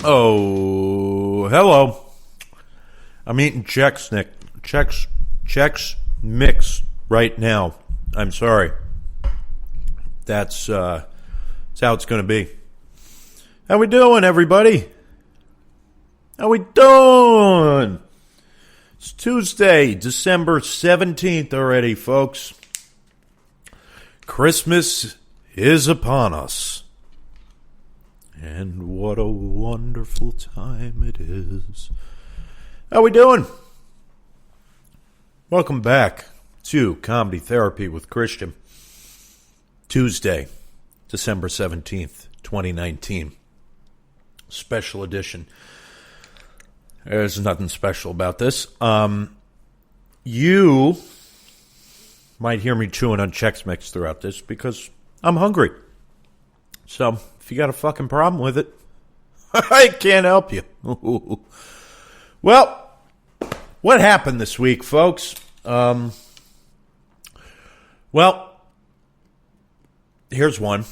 Oh, hello. I'm eating Chex Mix right now. I'm sorry. That's how it's going to be. How we doing, everybody? How we doing? It's Tuesday, December 17th already, folks. Christmas is upon us. And what a wonderful time it is. How we doing? Welcome back to Comedy Therapy with Christian. Tuesday, December 17th, 2019. Special edition. There's nothing special about this. You might hear me chewing on Chex Mix throughout this because I'm hungry. So, if you got a fucking problem with it, I can't help you. Well, what happened this week, folks? Well, here's one.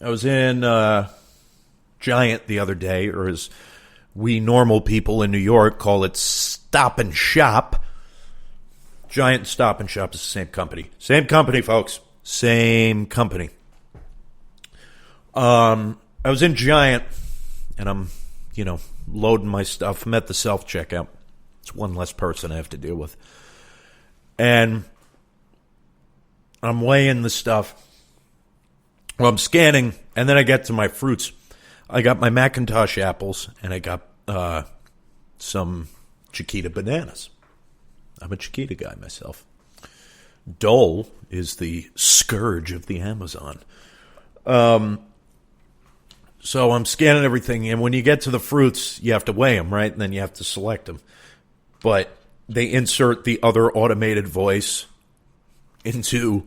I was in Giant the other day, or as we normal people in New York call it, Stop and Shop. Giant and Stop and Shop is the same company. Same company, folks. Same company. I was in Giant, and I'm, loading my stuff. I'm at the self-checkout. It's one less person I have to deal with. And I'm weighing the stuff. Well, I'm scanning, and then I get to my fruits. I got my Macintosh apples, and I got some Chiquita bananas. I'm a Chiquita guy myself. Dole is the scourge of the Amazon. So I'm scanning everything, and when you get to the fruits, you have to weigh them, right? And then you have to select them. But they insert the other automated voice into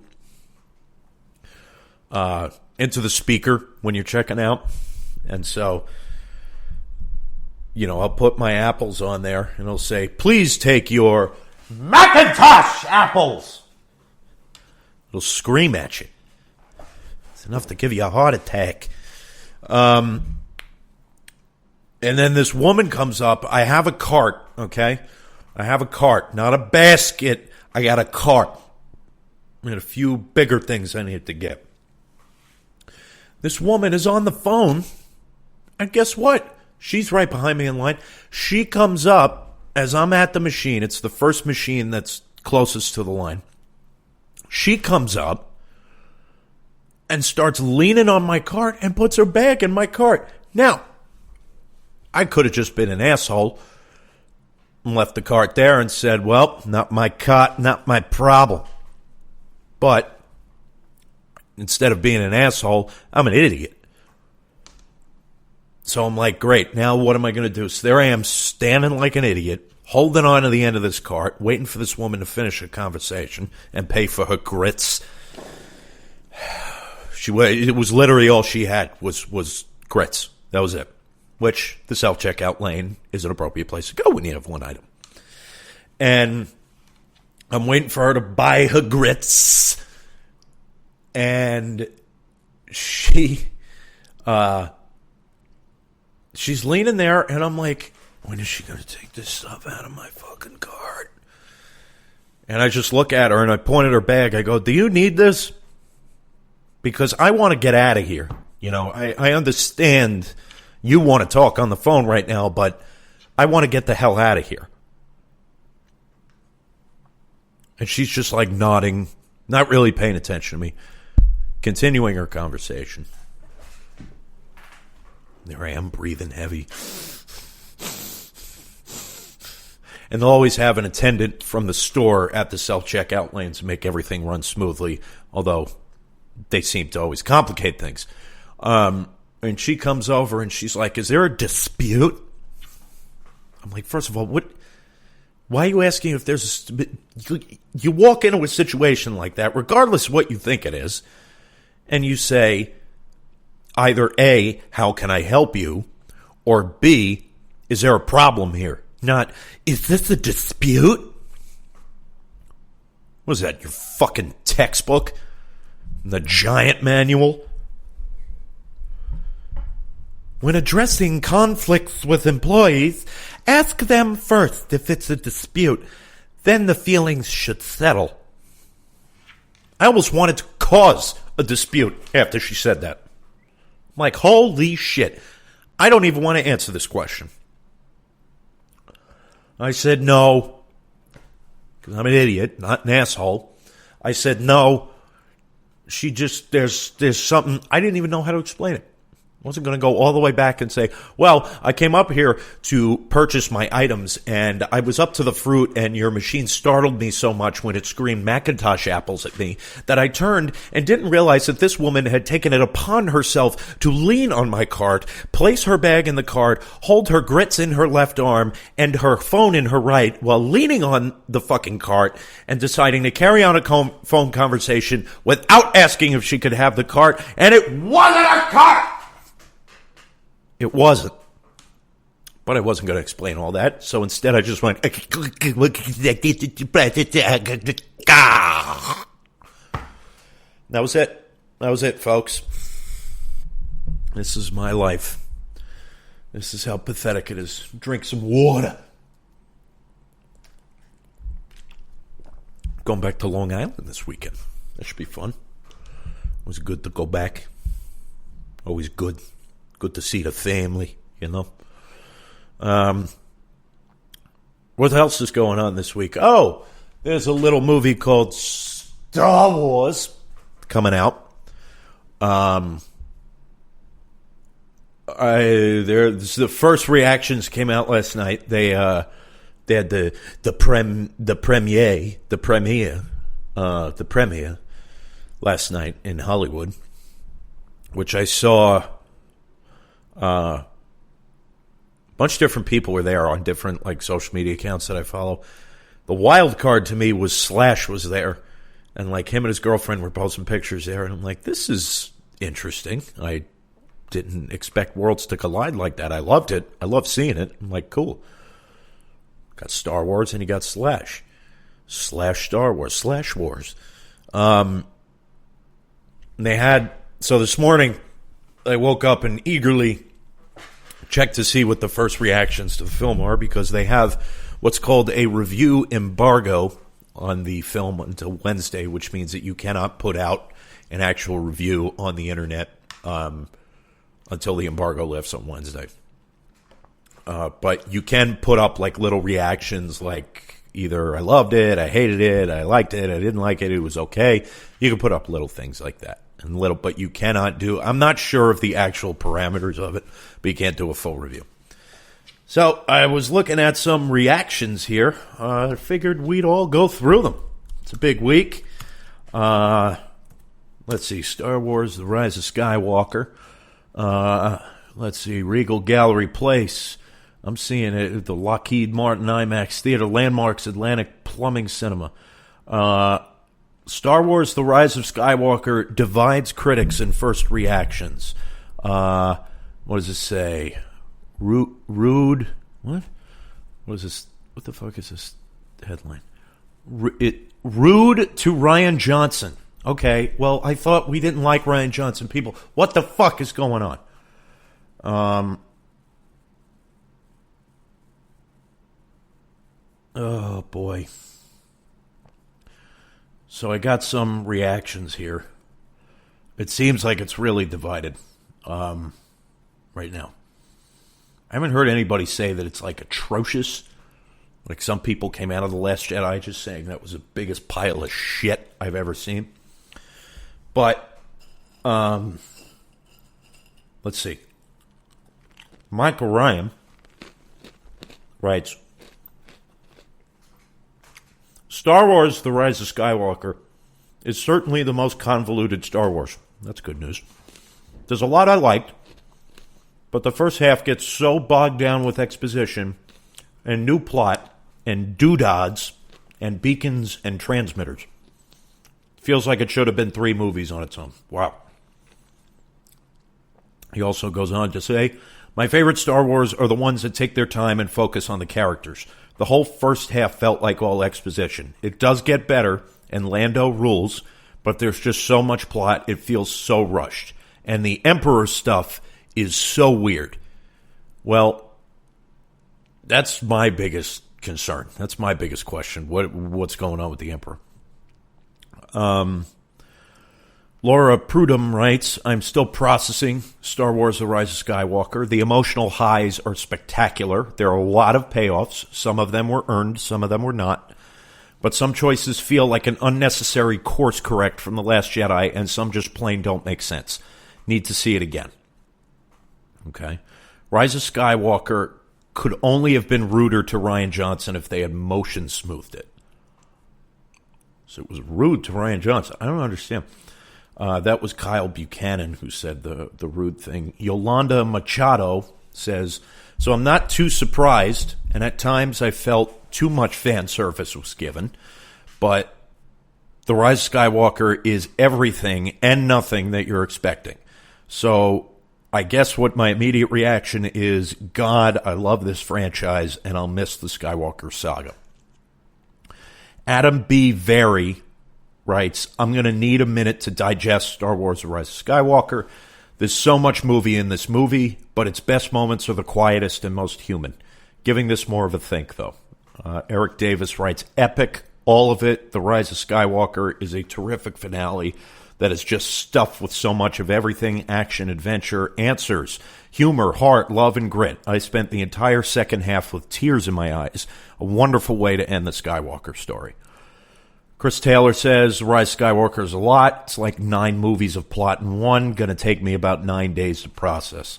the speaker when you're checking out. And so, I'll put my apples on there, and it'll say, please take your Macintosh apples. It'll scream at you. It's enough to give you a heart attack. And then this woman comes up. I have a cart, okay? I have a cart, not a basket. I got a cart. And a few bigger things I need to get. This woman is on the phone, and guess what? She's right behind me in line. She comes up as I'm at the machine. It's the first machine that's closest to the line. She comes up and starts leaning on my cart and puts her bag in my cart. Now, I could have just been an asshole and left the cart there and said, well, not my cart, not my problem. But instead of being an asshole, I'm an idiot. So I'm like, great, now what am I going to do? So there I am standing like an idiot, holding on to the end of this cart, waiting for this woman to finish her conversation and pay for her grits. It was literally all she had was grits. That was it. Which, the self-checkout lane is an appropriate place to go when you have one item. And I'm waiting for her to buy her grits. And she's leaning there, and I'm like, when is she going to take this stuff out of my fucking cart? And I just look at her, and I point at her bag. I go, do you need this? Because I want to get out of here. I understand you want to talk on the phone right now, but I want to get the hell out of here. And she's just like nodding, not really paying attention to me, continuing her conversation. There I am, breathing heavy. And they'll always have an attendant from the store at the self-checkout lanes to make everything run smoothly, although they seem to always complicate things. And she comes over and she's like, is there a dispute? I'm like, first of all, why are you asking if there's you walk into a situation like that, regardless of what you think it is, and you say either A, how can I help you? Or B, is there a problem here? Not, is this a dispute? What is that, your fucking textbook? The Giant manual? When addressing conflicts with employees, ask them first if it's a dispute. Then the feelings should settle. I almost wanted to cause a dispute after she said that. I'm like, holy shit. I don't even want to answer this question. I said no, because I'm an idiot, not an asshole. I said no. She just, there's something, I didn't even know how to explain it. I wasn't going to go all the way back and say, well, I came up here to purchase my items, and I was up to the fruit, and your machine startled me so much when it screamed Macintosh apples at me that I turned and didn't realize that this woman had taken it upon herself to lean on my cart, place her bag in the cart, hold her grits in her left arm, and her phone in her right, while leaning on the fucking cart and deciding to carry on a phone conversation without asking if she could have the cart, and it wasn't a cart! It wasn't. But I wasn't going to explain all that, so instead I just went... That was it. That was it, folks. This is my life. This is how pathetic it is. Drink some water. Going back to Long Island this weekend. That should be fun. It was good to go back. Always good. Good to see the family, you know. What else is going on this week? Oh, there's a little movie called Star Wars coming out. The first reactions came out last night. They had the premiere last night in Hollywood, which I saw. A bunch of different people were there on different social media accounts that I follow. The wild card to me was Slash was there, and him and his girlfriend were posting pictures there, and I'm like, this is interesting. I didn't expect worlds to collide like that. I loved it. I loved seeing it. I'm like, cool. Got Star Wars and you got Slash. Slash Star Wars. Slash Wars. So this morning I woke up and eagerly checked to see what the first reactions to the film are, because they have what's called a review embargo on the film until Wednesday, which means that you cannot put out an actual review on the internet until the embargo lifts on Wednesday. But you can put up little reactions, either I loved it, I hated it, I liked it, I didn't like it, it was okay. You can put up little things like that. But you cannot do, I'm not sure of the actual parameters of it, but you can't do a full review. So I was looking at some reactions here. I figured we'd all go through them. It's a big week. Let's see, Star Wars, The Rise of Skywalker. Let's see, Regal Gallery Place. I'm seeing it at the Lockheed Martin IMAX Theater, Landmarks Atlantic Plumbing Cinema. Star Wars, The Rise of Skywalker divides critics in first reactions. What does it say? Rude. What? What is this? What the fuck is this headline? Rude to Rian Johnson. Okay, well, I thought we didn't like Rian Johnson people. What the fuck is going on? Oh, boy. So I got some reactions here. It seems like it's really divided right now. I haven't heard anybody say that it's atrocious. Some people came out of The Last Jedi just saying that was the biggest pile of shit I've ever seen. But let's see. Michael Ryan writes, Star Wars, The Rise of Skywalker is certainly the most convoluted Star Wars. That's good news. There's a lot I liked, but the first half gets so bogged down with exposition and new plot and doodads and beacons and transmitters. Feels like it should have been 3 movies on its own. Wow. He also goes on to say, my favorite Star Wars are the ones that take their time and focus on the characters. The whole first half felt like all exposition. It does get better, and Lando rules, but there's just so much plot, it feels so rushed. And the Emperor stuff is so weird. Well, that's my biggest concern. That's my biggest question. What's going on with the Emperor? Laura Prudhomme writes, I'm still processing Star Wars The Rise of Skywalker. The emotional highs are spectacular. There are a lot of payoffs. Some of them were earned, some of them were not. But some choices feel like an unnecessary course correct from The Last Jedi, and some just plain don't make sense. Need to see it again. Okay. Rise of Skywalker could only have been ruder to Rian Johnson if they had motion smoothed it. So it was rude to Rian Johnson. I don't understand. That was Kyle Buchanan who said the rude thing. Yolanda Machado says, so I'm not too surprised, and at times I felt too much fan service was given, but The Rise of Skywalker is everything and nothing that you're expecting. So I guess what my immediate reaction is, God, I love this franchise, and I'll miss the Skywalker saga. Adam B. Very writes, I'm going to need a minute to digest Star Wars The Rise of Skywalker. There's so much movie in this movie, but its best moments are the quietest and most human. Giving this more of a think, though. Eric Davis writes, epic, all of it. The Rise of Skywalker is a terrific finale that is just stuffed with so much of everything, action, adventure, answers, humor, heart, love, and grit. I spent the entire second half with tears in my eyes. A wonderful way to end the Skywalker story. Chris Taylor says, Rise of Skywalker is a lot. It's like 9 movies of plot in one. Going to take me about 9 days to process.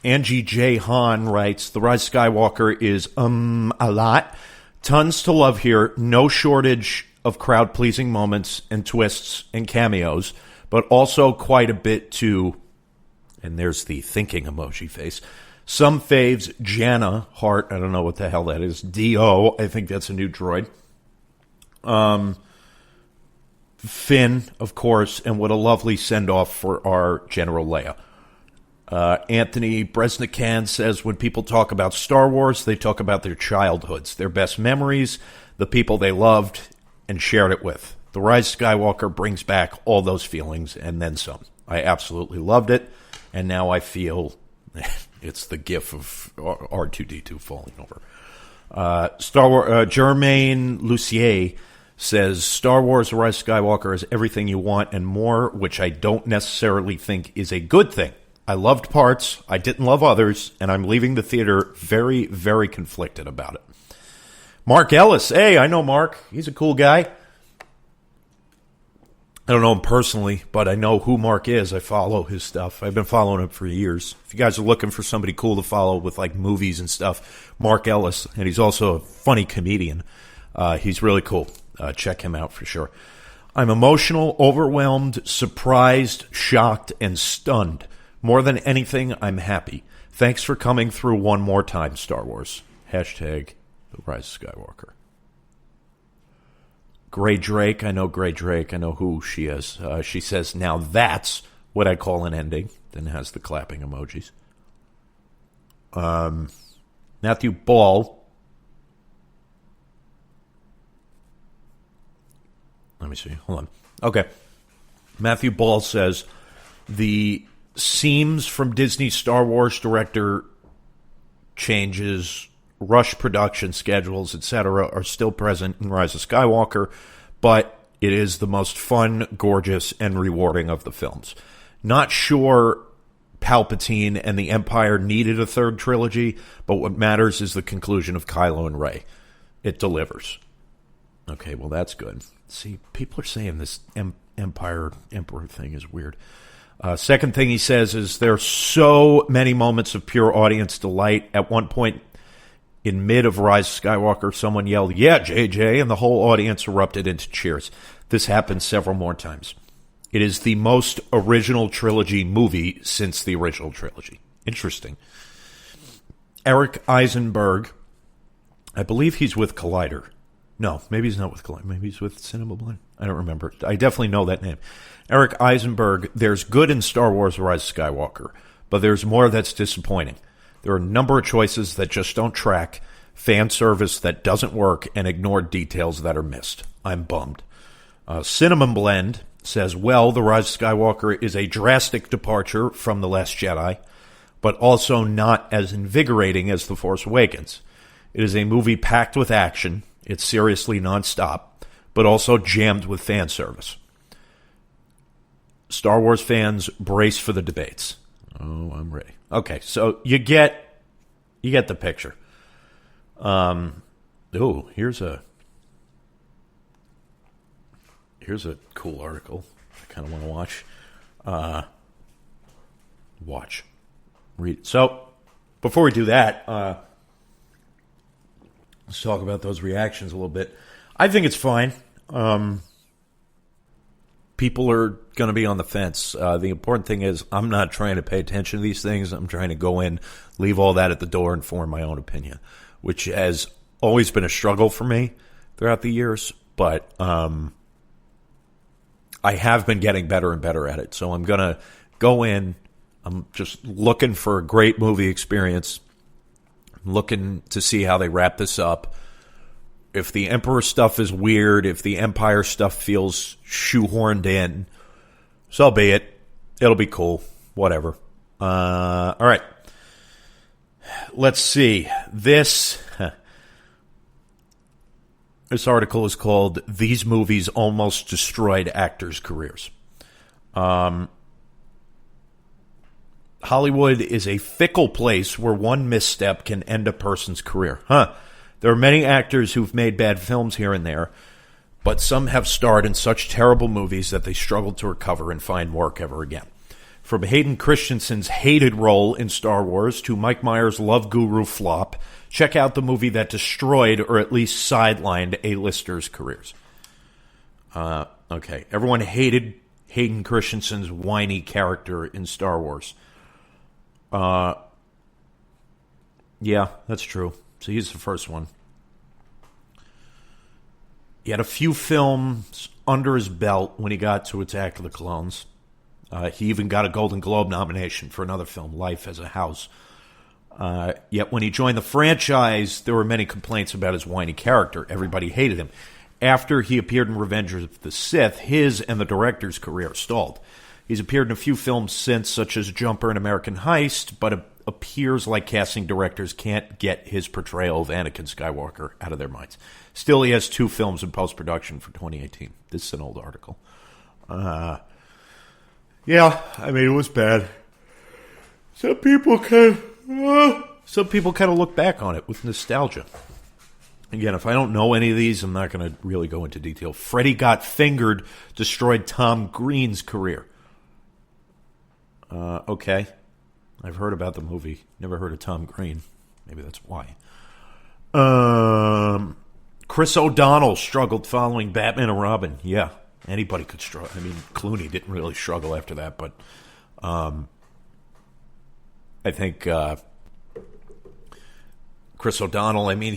Angie J. Hahn writes, The Rise of Skywalker is, a lot. Tons to love here. No shortage of crowd-pleasing moments and twists and cameos, but also quite a bit to, and there's the thinking emoji face, some faves, Jana, heart, I don't know what the hell that is, D.O., I think that's a new droid. Finn, of course, and what a lovely send-off for our General Leia. Anthony Bresnikan says, when people talk about Star Wars, they talk about their childhoods, their best memories, the people they loved and shared it with. The Rise of Skywalker brings back all those feelings and then some. I absolutely loved it, and now I feel it's the gif of R2-D2 falling over. Star Wars, Germain Lucier says, Star Wars The Rise of Skywalker is everything you want and more, which I don't necessarily think is a good thing. I loved parts, I didn't love others, and I'm leaving the theater very, very conflicted about it. Mark Ellis. Hey, I know Mark. He's a cool guy. I don't know him personally, but I know who Mark is. I follow his stuff. I've been following him for years. If you guys are looking for somebody cool to follow with like movies and stuff, Mark Ellis. And he's also a funny comedian. He's really cool. Check him out for sure. I'm emotional, overwhelmed, surprised, shocked, and stunned. More than anything, I'm happy. Thanks for coming through one more time, Star Wars. Hashtag The Rise of Skywalker. Gray Drake. I know Gray Drake. I know who she is. She says, now that's what I call an ending. Then has the clapping emojis. Matthew Ball. Let me see. Hold on. Okay. Matthew Ball says, the seams from Disney Star Wars director changes, rush production schedules, etc., are still present in Rise of Skywalker, but it is the most fun, gorgeous, and rewarding of the films. Not sure Palpatine and the Empire needed a third trilogy, but what matters is the conclusion of Kylo and Rey. It delivers. Okay, well, that's good. See, people are saying this Emperor thing is weird. Second thing he says is there are so many moments of pure audience delight. At one point in mid of Rise of Skywalker, someone yelled, "Yeah, JJ," and the whole audience erupted into cheers. This happened several more times. It is the most original trilogy movie since the original trilogy. Interesting. Eric Eisenberg, I believe he's with Collider. No, maybe he's not with Collider. Maybe he's with Cinema Blend. I don't remember. I definitely know that name. Eric Eisenberg, there's good in Star Wars: The Rise of Skywalker, but there's more that's disappointing. There are a number of choices that just don't track, fan service that doesn't work, and ignored details that are missed. I'm bummed. Cinnamon Blend says, well, The Rise of Skywalker is a drastic departure from The Last Jedi, but also not as invigorating as The Force Awakens. It is a movie packed with action. It's seriously nonstop, but also jammed with fan service. Star Wars fans, brace for the debates. Oh, I'm ready. Okay, so you get the picture. Here's a cool article I kind of want to watch. Read. So, before we do that, let's talk about those reactions a little bit. I think it's fine. People are going to be on the fence. The important thing is I'm not trying to pay attention to these things. I'm trying to go in, leave all that at the door, and form my own opinion, which has always been a struggle for me throughout the years. But I have been getting better and better at it. So I'm going to go in. I'm just looking for a great movie experience. I'm looking to see how they wrap this up. If the Emperor stuff is weird, if the Empire stuff feels shoehorned in, so be it. It'll be cool. Whatever. All right. Let's see. This article is called "These Movies Almost Destroyed Actors' Careers." Hollywood is a fickle place where one misstep can end a person's career. There are many actors who've made bad films here and there, but some have starred in such terrible movies that they struggled to recover and find work ever again. From Hayden Christensen's hated role in Star Wars to Mike Myers' Love Guru flop, check out the movie that destroyed or at least sidelined A-listers' careers. Okay, everyone hated Hayden Christensen's whiny character in Star Wars. Yeah, that's true. So he's the first one. He had a few films under his belt when he got to Attack of the Clones. He even got a Golden Globe nomination for another film, Life as a House. Yet when he joined the franchise, there were many complaints about his whiny character. Everybody hated him. After he appeared in Revenge of the Sith, his and the director's career stalled. He's appeared in a few films since, such as Jumper and American Heist, but it appears like casting directors can't get his portrayal of Anakin Skywalker out of their minds. Still, he has 2 films in post-production for 2018. This is an old article. Yeah, I mean, it was bad. Some people kind of look back on it with nostalgia. Again, if I don't know any of these, I'm not going to really go into detail. Freddy Got Fingered destroyed Tom Green's career. Okay. I've heard about the movie. Never heard of Tom Green. Maybe that's why. Chris O'Donnell struggled following Batman and Robin. Yeah, anybody could struggle. I mean, Clooney didn't really struggle after that, but I think Chris O'Donnell, I mean,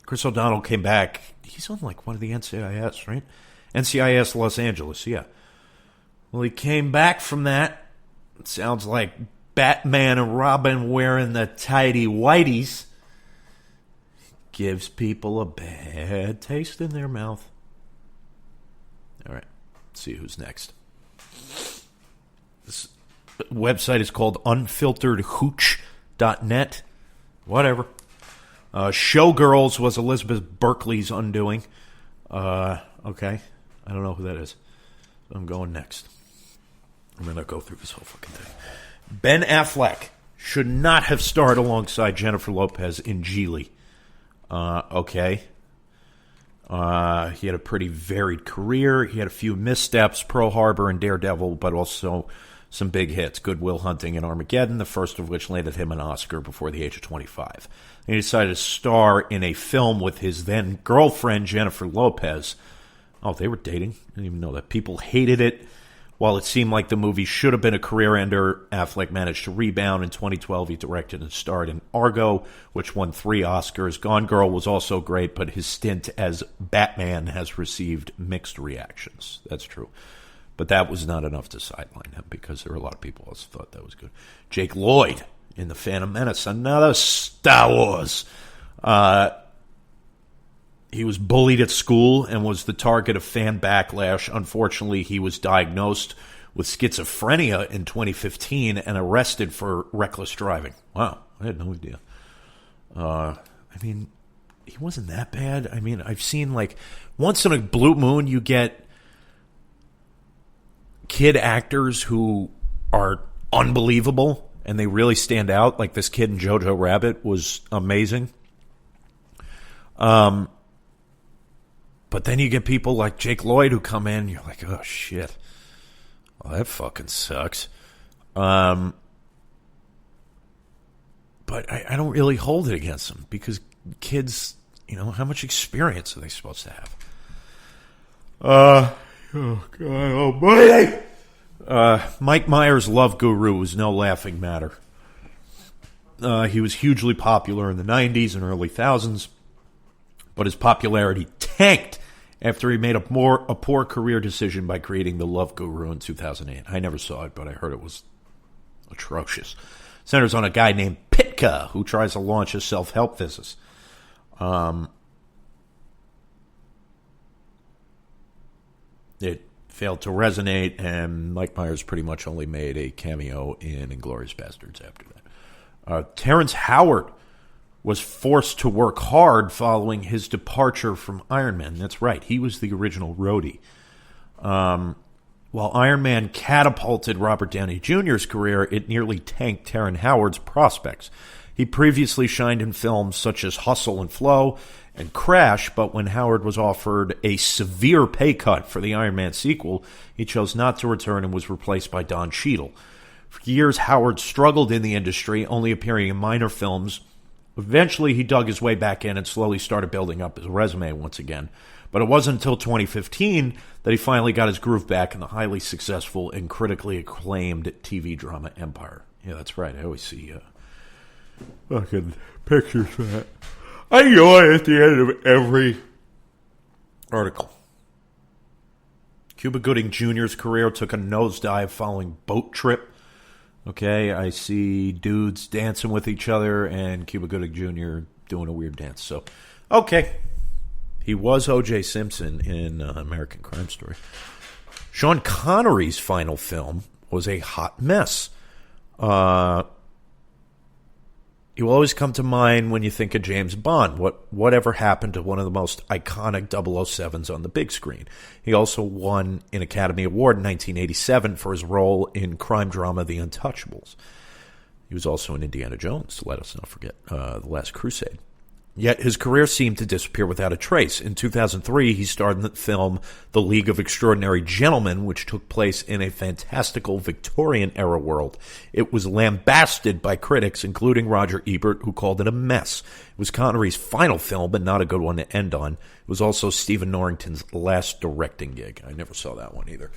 Chris O'Donnell came back. He's on like one of the NCIS, right? NCIS Los Angeles, yeah. Well, he came back from that. It sounds like Batman and Robin wearing the tidy whities gives people a bad taste in their mouth. All right, let's see who's next. This website is called unfilteredhooch.net. Whatever. Showgirls was Elizabeth Berkley's undoing. Okay. I don't know who that is. I'm going next. I'm going to go through this whole fucking thing. Ben Affleck should not have starred alongside Jennifer Lopez in Geely. Okay. He had a pretty varied career. He had a few missteps, Pearl Harbor and Daredevil, but also some big hits, Good Will Hunting and Armageddon, the first of which landed him an Oscar before the age of 25. And he decided to star in a film with his then-girlfriend, Jennifer Lopez. Oh, they were dating? I didn't even know that. People hated it. While it seemed like the movie should have been a career ender, Affleck managed to rebound. In 2012, he directed and starred in Argo, which won 3 Oscars. Gone Girl was also great, but his stint as Batman has received mixed reactions. That's true. But that was not enough to sideline him because there were a lot of people who also thought that was good. Jake Lloyd in The Phantom Menace, another Star Wars. He was bullied at school and was the target of fan backlash. Unfortunately, he was diagnosed with schizophrenia in 2015 and arrested for reckless driving. Wow, I had no idea. I mean, he wasn't that bad. I mean, I've seen, like, once in a blue moon you get kid actors who are unbelievable and they really stand out. Like this kid in Jojo Rabbit was amazing. But then you get people like Jake Lloyd who come in and you're like, oh, shit. Well, that fucking sucks. But I don't really hold it against them because kids, you know, how much experience are they supposed to have? Oh, God, oh, boy. Mike Myers' Love Guru was no laughing matter. He was hugely popular in the 90s and early thousands, but his popularity tanked after he made a poor career decision by creating the Love Guru in 2008. I never saw it, but I heard it was atrocious. Centers on a guy named Pitka who tries to launch a self-help business. It failed to resonate, and Mike Myers pretty much only made a cameo in Inglourious Basterds after that. Terrence Howard was forced to work hard following his departure from Iron Man. That's right, he was the original roadie. While Iron Man catapulted Robert Downey Jr.'s career, it nearly tanked Terrence Howard's prospects. He previously shined in films such as Hustle and Flow and Crash, but when Howard was offered a severe pay cut for the Iron Man sequel, he chose not to return and was replaced by Don Cheadle. For years, Howard struggled in the industry, only appearing in minor films. Eventually, he dug his way back in and slowly started building up his resume once again. But it wasn't until 2015 that he finally got his groove back in the highly successful and critically acclaimed TV drama Empire. Yeah, that's right. I always see fucking pictures for that. I yawn at the end of every article. Cuba Gooding Jr.'s career took a nosedive following Boat Trip. Okay, I see dudes dancing with each other and Cuba Gooding Jr. doing a weird dance. So, okay. He was O.J. Simpson in American Crime Story. Sean Connery's final film was a hot mess. He will always come to mind when you think of James Bond. Whatever happened to one of the most iconic 007s on the big screen? He also won an Academy Award in 1987 for his role in crime drama The Untouchables. He was also in Indiana Jones, let us not forget, The Last Crusade. Yet his career seemed to disappear without a trace. In 2003, he starred in the film The League of Extraordinary Gentlemen, which took place in a fantastical Victorian-era world. It was lambasted by critics, including Roger Ebert, who called it a mess. It was Connery's final film, but not a good one to end on. It was also Stephen Norrington's last directing gig. I never saw that one either.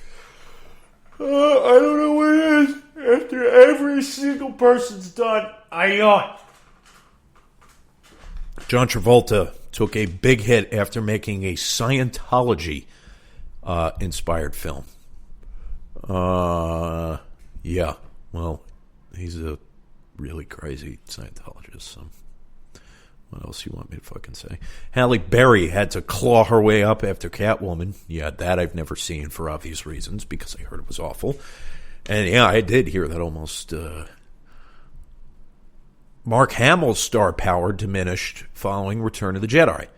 I don't know what it is. After every single person's done, I yawn. John Travolta took a big hit after making a Scientology-inspired film. Yeah, well, he's a really crazy Scientologist, so what else you want me to fucking say? Halle Berry had to claw her way up after Catwoman. Yeah, that I've never seen for obvious reasons, because I heard it was awful. And yeah, I did hear that almost... Mark Hamill's star power diminished following Return of the Jedi.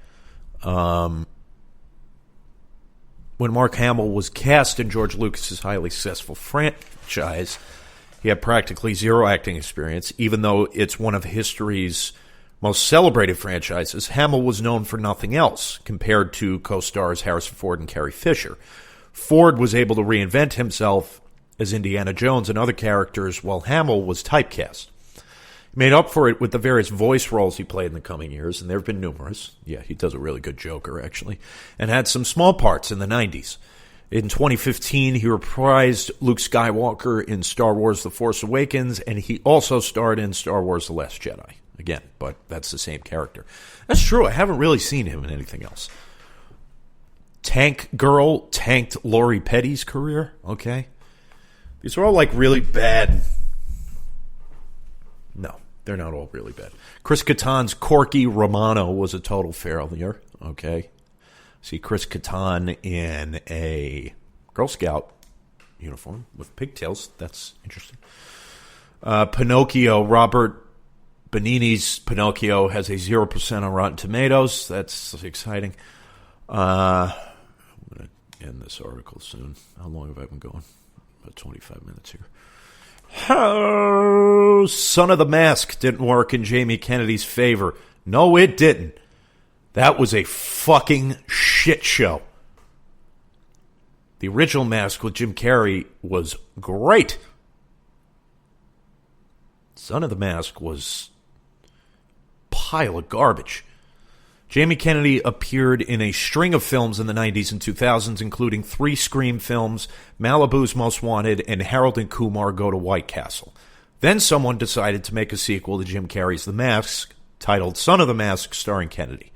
When Mark Hamill was cast in George Lucas's highly successful franchise, he had practically zero acting experience. Even though it's one of history's most celebrated franchises, Hamill was known for nothing else compared to co-stars Harrison Ford and Carrie Fisher. Ford was able to reinvent himself as Indiana Jones and other characters, while Hamill was typecast. Made up for it with the various voice roles he played in the coming years, and there have been numerous. Yeah, he does a really good Joker, actually, and had some small parts in the 90s. In 2015, he reprised Luke Skywalker in Star Wars The Force Awakens, and he also starred in Star Wars The Last Jedi. Again, but that's the same character. That's true, I haven't really seen him in anything else. Tank Girl tanked Lori Petty's career, okay? These are all like really bad... No. They're not all really bad. Chris Kattan's Corky Romano was a total failure. okay? See Chris Kattan in a Girl Scout uniform with pigtails. That's interesting. Pinocchio, Robert Benigni's Pinocchio has a 0% on Rotten Tomatoes. That's exciting. I'm going to end this article soon. How long have I been going? About 25 minutes here. Oh, Son of the Mask didn't work in Jamie Kennedy's favor. No, it didn't. That was a fucking shit show. The original Mask with Jim Carrey was great. Son of the Mask was a pile of garbage. Jamie Kennedy appeared in a string of films in the 90s and 2000s, including 3 Scream films, Malibu's Most Wanted, and Harold and Kumar Go to White Castle. Then someone decided to make a sequel to Jim Carrey's The Mask, titled Son of the Mask, starring Kennedy.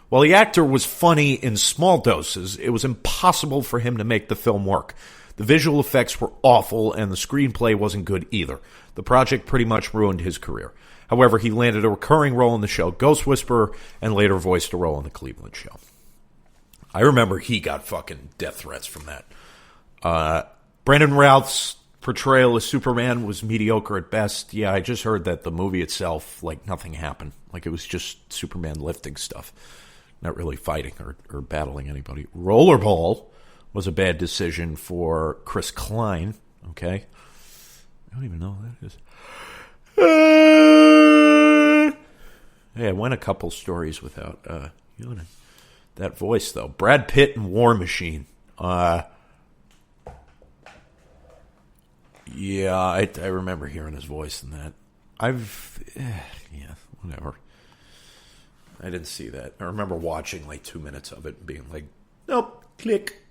While the actor was funny in small doses, it was impossible for him to make the film work. The visual effects were awful, and the screenplay wasn't good either. The project pretty much ruined his career. However, he landed a recurring role in the show Ghost Whisperer and later voiced a role in the Cleveland Show. I remember he got fucking death threats from that. Brandon Routh's portrayal as Superman was mediocre at best. Yeah, I just heard that the movie itself, like, nothing happened. Like, it was just Superman lifting stuff. Not really fighting or battling anybody. Rollerball was a bad decision for Chris Klein. Okay? I don't even know who that is. Hey, I went a couple stories without that voice, though. Brad Pitt and War Machine. Yeah, I remember hearing his voice in that. Yeah, whatever. I didn't see that. I remember watching like 2 minutes of it and being like, nope, click.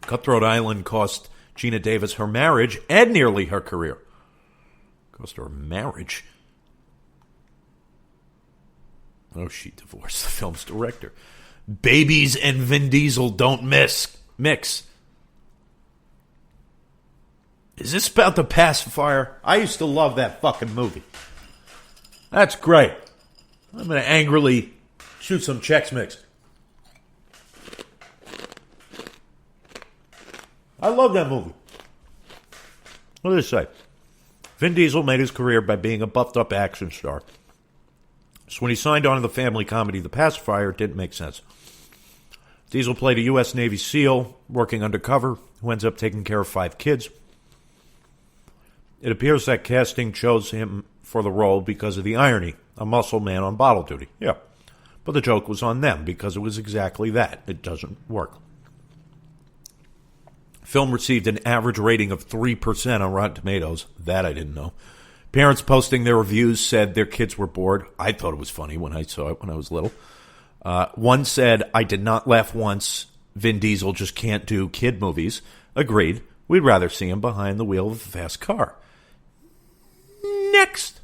Cutthroat Island cost Gina Davis her marriage and nearly her career. Cost her marriage. Oh, she divorced the film's director. Babies and Vin Diesel don't mix. Is this about the pacifier? I used to love that fucking movie. That's great. I'm going to angrily shoot some Chex Mix. I love that movie. What does it say? Vin Diesel made his career by being a buffed-up action star. So when he signed on to the family comedy The Pacifier, it didn't make sense. Diesel played a U.S. Navy SEAL working undercover who ends up taking care of 5 kids. It appears that casting chose him for the role because of the irony, a muscle man on bottle duty. Yeah, but the joke was on them because it was exactly that. It doesn't work. Film received an average rating of 3% on Rotten Tomatoes. That I didn't know. Parents posting their reviews said their kids were bored. I thought it was funny when I saw it when I was little. One said, I did not laugh once. Vin Diesel just can't do kid movies. Agreed. We'd rather see him behind the wheel of a fast car. Next.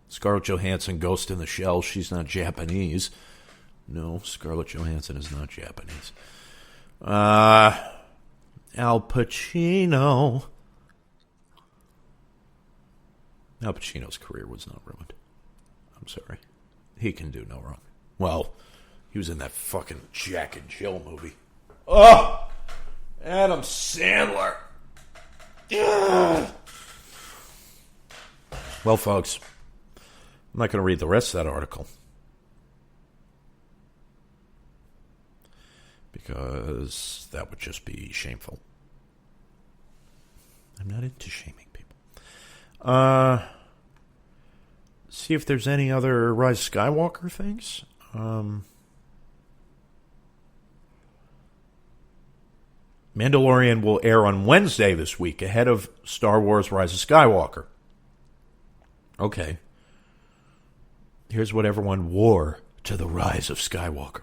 Scarlett Johansson, Ghost in the Shell. She's not Japanese. No, Scarlett Johansson is not Japanese. Al Pacino. Al Pacino's career was not ruined. I'm sorry. He can do no wrong. Well, he was in that fucking Jack and Jill movie. Oh! Adam Sandler. Ugh. Well, folks, I'm not going to read the rest of that article. Because that would just be shameful. I'm not into shaming people. See if there's any other Rise of Skywalker things. Mandalorian will air on Wednesday this week, ahead of Star Wars Rise of Skywalker. Okay. Here's what everyone wore to the Rise of Skywalker.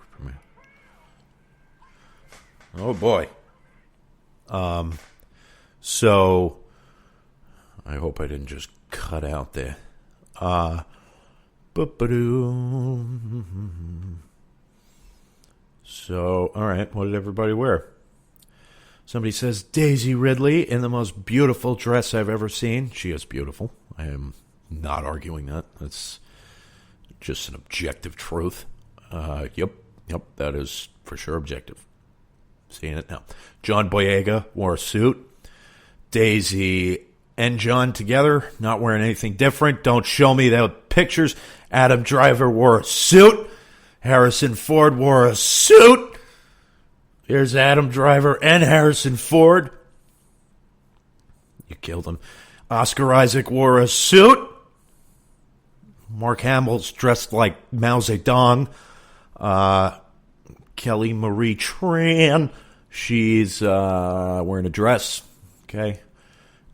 Oh, boy. So, I hope I didn't just cut out there. So, all right, what did everybody wear? Somebody says, Daisy Ridley in the most beautiful dress I've ever seen. She is beautiful. I am not arguing that. That's just an objective truth. Yep, that is for sure objective. Seeing it now. John Boyega wore a suit. Daisy and John together, not wearing anything different. Don't show me the pictures. Adam Driver wore a suit. Harrison Ford wore a suit. Here's Adam Driver and Harrison Ford. You killed him. Oscar Isaac wore a suit. Mark Hamill's dressed like Mao Zedong. Kelly Marie Tran, she's wearing a dress. Okay.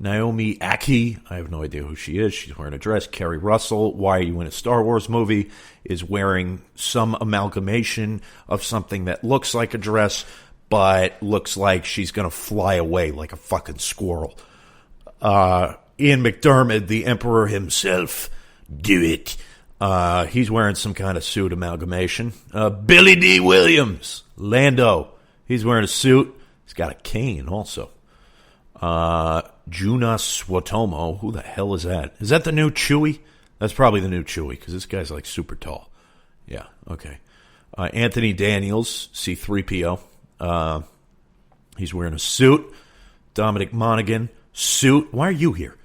Naomi Aki, I have no idea who she is. She's wearing a dress. Kerry Russell, Why Are You in a Star Wars Movie, is wearing some amalgamation of something that looks like a dress, but looks like she's going to fly away like a fucking squirrel. Ian McDermott, the Emperor himself, do it. He's wearing some kind of suit amalgamation. Billy D. Williams, Lando, he's wearing a suit. He's got a cane also. Juna Swatomo, who the hell is that? Is that the new Chewie? That's probably the new Chewie, because this guy's like super tall. Yeah, okay. Anthony Daniels, C-3PO. He's wearing a suit. Dominic Monaghan, suit. Why are you here?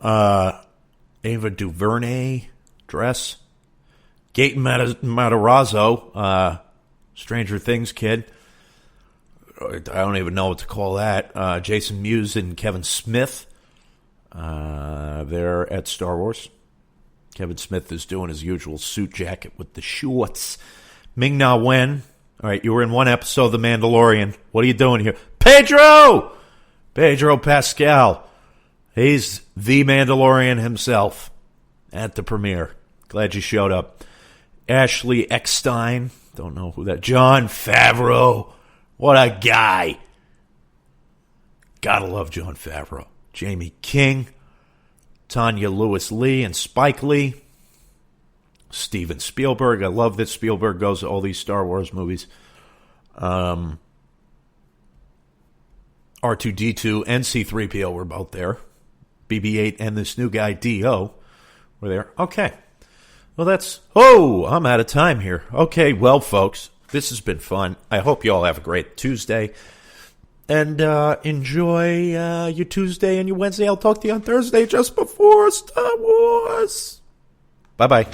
Ava DuVernay, dress. Gaten Matarazzo, Stranger Things kid. I don't even know what to call that. Jason Mewes and Kevin Smith. They're at Star Wars. Kevin Smith is doing his usual suit jacket with the shorts. Ming-Na Wen. All right, you were in one episode of The Mandalorian. What are you doing here? Pedro Pascal. He's the Mandalorian himself at the premiere. Glad you showed up. Ashley Eckstein. Don't know who that. Jon Favreau. What a guy. Gotta love Jon Favreau. Jamie King. Tanya Lewis-Lee and Spike Lee. Steven Spielberg. I love that Spielberg goes to all these Star Wars movies. R2-D2 and C-3PO were both there. BB-8 and this new guy, D-O, were there. Okay. Well, I'm out of time here. Okay, well, folks, this has been fun. I hope you all have a great Tuesday. And enjoy your Tuesday and your Wednesday. I'll talk to you on Thursday just before Star Wars. Bye-bye.